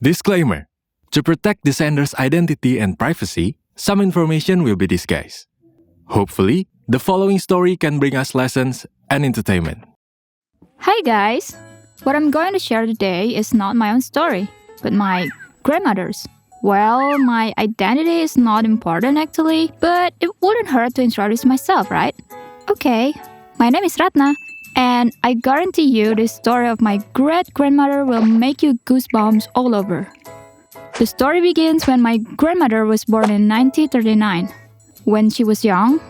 Disclaimer: to protect the sender's identity and privacy, some information will be disguised. Hopefully, the following story can bring us lessons and entertainment. Hi guys! What I'm going to share today is not my own story, but my grandmother's. Well, my identity is not important actually, but it wouldn't hurt to introduce myself, right? Okay, my name is Ratna, and I guarantee you the story of my great-grandmother will make you goosebumps all over. The story begins when my grandmother was born in 1939. When she was young,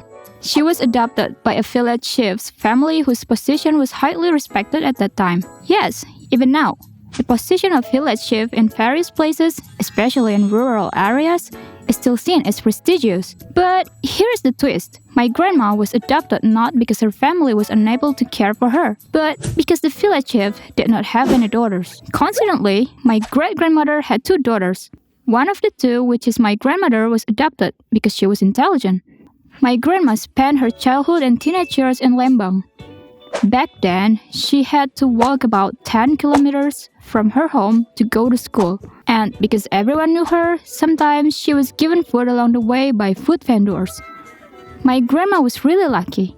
she was adopted by a village chief's family whose position was highly respected at that time. Yes, even now, the position of village chief in various places, especially in rural areas, is still seen as prestigious. But here's the twist. My grandma was adopted not because her family was unable to care for her, but because the village chief did not have any daughters. Coincidentally, my great-grandmother had 2 daughters. One of the 2, which is my grandmother, was adopted because she was intelligent. My grandma spent her childhood and teenage years in Lembang. Back then, she had to walk about 10 kilometers from her home to go to school. And because everyone knew her, sometimes she was given food along the way by food vendors. My grandma was really lucky.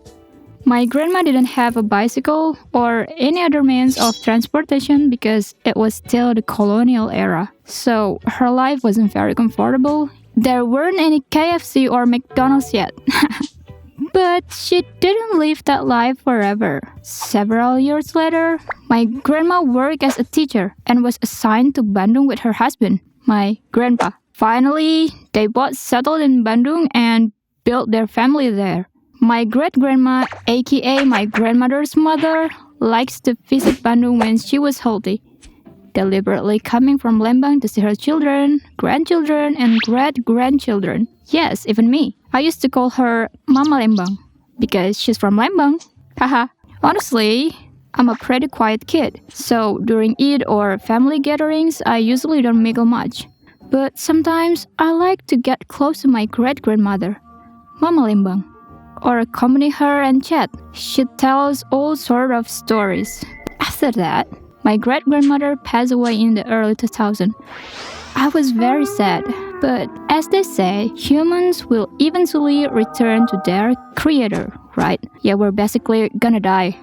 My grandma didn't have a bicycle or any other means of transportation because it was still the colonial era. So her life wasn't very comfortable. There weren't any KFC or McDonald's yet. But she didn't live that life forever. Several years later, my grandma worked as a teacher and was assigned to Bandung with her husband, my grandpa. Finally, they both settled in Bandung and built their family there. My great-grandma, aka my grandmother's mother, likes to visit Bandung when she was healthy, deliberately coming from Lembang to see her children, grandchildren, and great-grandchildren. Yes, even me. I used to call her Mama Lembang because she's from Lembang. Haha. Honestly, I'm a pretty quiet kid, so during Eid or family gatherings, I usually don't mingle much. But sometimes I like to get close to my great-grandmother, Mama Lembang, or accompany her and chat. She'd tell us all sorts of stories. After that, my great-grandmother passed away in the early 2000s. I was very sad, but as they say, humans will eventually return to their creator, right? Yeah, we're basically gonna die.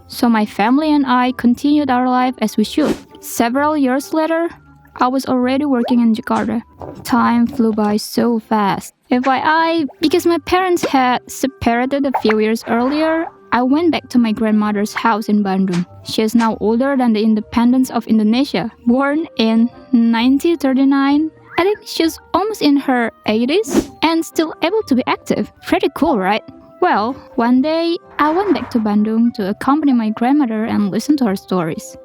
So my family and I continued our life as we should. Several years later, I was already working in Jakarta. Time flew by so fast. FYI, because my parents had separated a few years earlier, I went back to my grandmother's house in Bandung. She is now older than the independence of Indonesia. Born in 1939, I think she's almost in her 80s and still able to be active. Pretty cool, right? Well, one day, I went back to Bandung to accompany my grandmother and listen to her stories.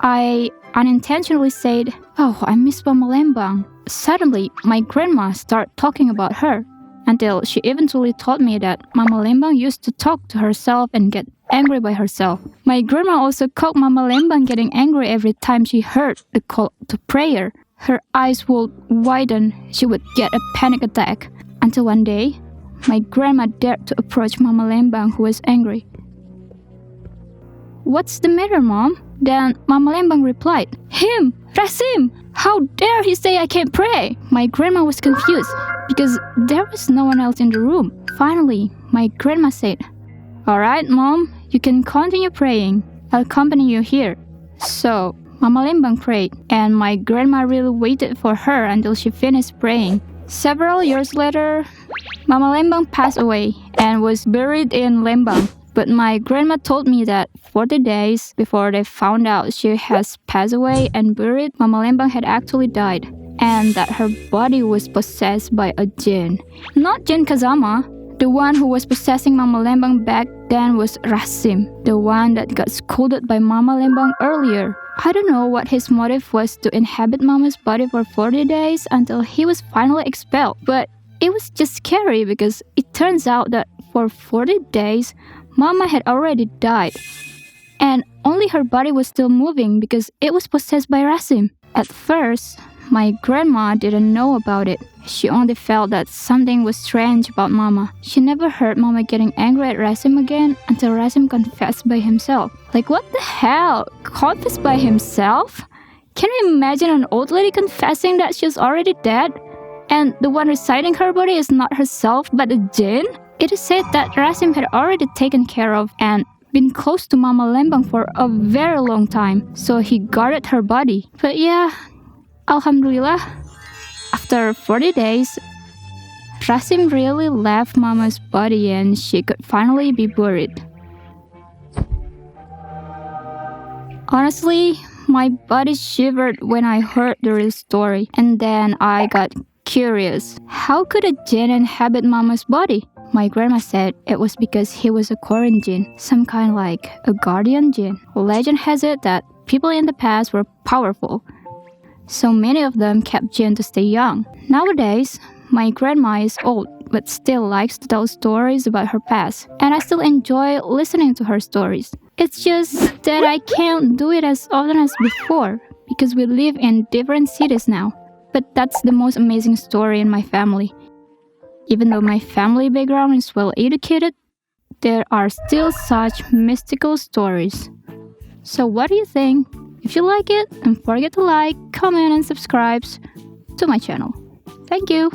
I unintentionally said, "Oh, I miss Mama Lembang." Suddenly, my grandma started talking about her, until she eventually told me that Mama Lembang used to talk to herself and get angry by herself. My grandma also caught Mama Lembang getting angry every time she heard the call to prayer. Her eyes would widen, she would get a panic attack. Until one day, my grandma dared to approach Mama Lembang, who was angry. "What's the matter, Mom?" Then Mama Lembang replied, "Him! Rasim! How dare he say I can't pray?" My grandma was confused because there was no one else in the room. Finally, my grandma said, "Alright, Mom, you can continue praying. I'll accompany you here." So, Mama Lembang prayed, and my grandma really waited for her until she finished praying. Several years later, Mama Lembang passed away and was buried in Lembang. But my grandma told me that 40 days before they found out she has passed away and buried, Mama Lembang had actually died, and that her body was possessed by a jinn. Not Jin Kazama. The one who was possessing Mama Lembang back then was Rasim, the one that got scolded by Mama Lembang earlier. I don't know what his motive was to inhabit Mama's body for 40 days until he was finally expelled, but it was just scary because it turns out that for 40 days, Mama had already died, and only her body was still moving because it was possessed by Rasim. At first, my grandma didn't know about it. She only felt that something was strange about Mama. She never heard Mama getting angry at Rasim again until Rasim confessed by himself. Like, what the hell? Confessed by himself? Can you imagine an old lady confessing that she's already dead? And the one reciting her body is not herself but a jinn? It is said that Rasim had already taken care of and been close to Mama Lembang for a very long time, so he guarded her body. But yeah, Alhamdulillah, after 40 days, Rasim really left Mama's body and she could finally be buried. Honestly, my body shivered when I heard the real story, and then I got curious. How could a jinn inhabit Mama's body? My grandma said it was because he was a Qorin jinn, some kind like a guardian jinn. Legend has it that people in the past were powerful, so many of them kept jinn to stay young. Nowadays, my grandma is old but still likes to tell stories about her past, and I still enjoy listening to her stories. It's just that I can't do it as often as before because we live in different cities now. But that's the most amazing story in my family. Even though my family background is well educated, there are still such mystical stories. So what do you think? If you like it, don't forget to like, comment, and subscribe to my channel. Thank you!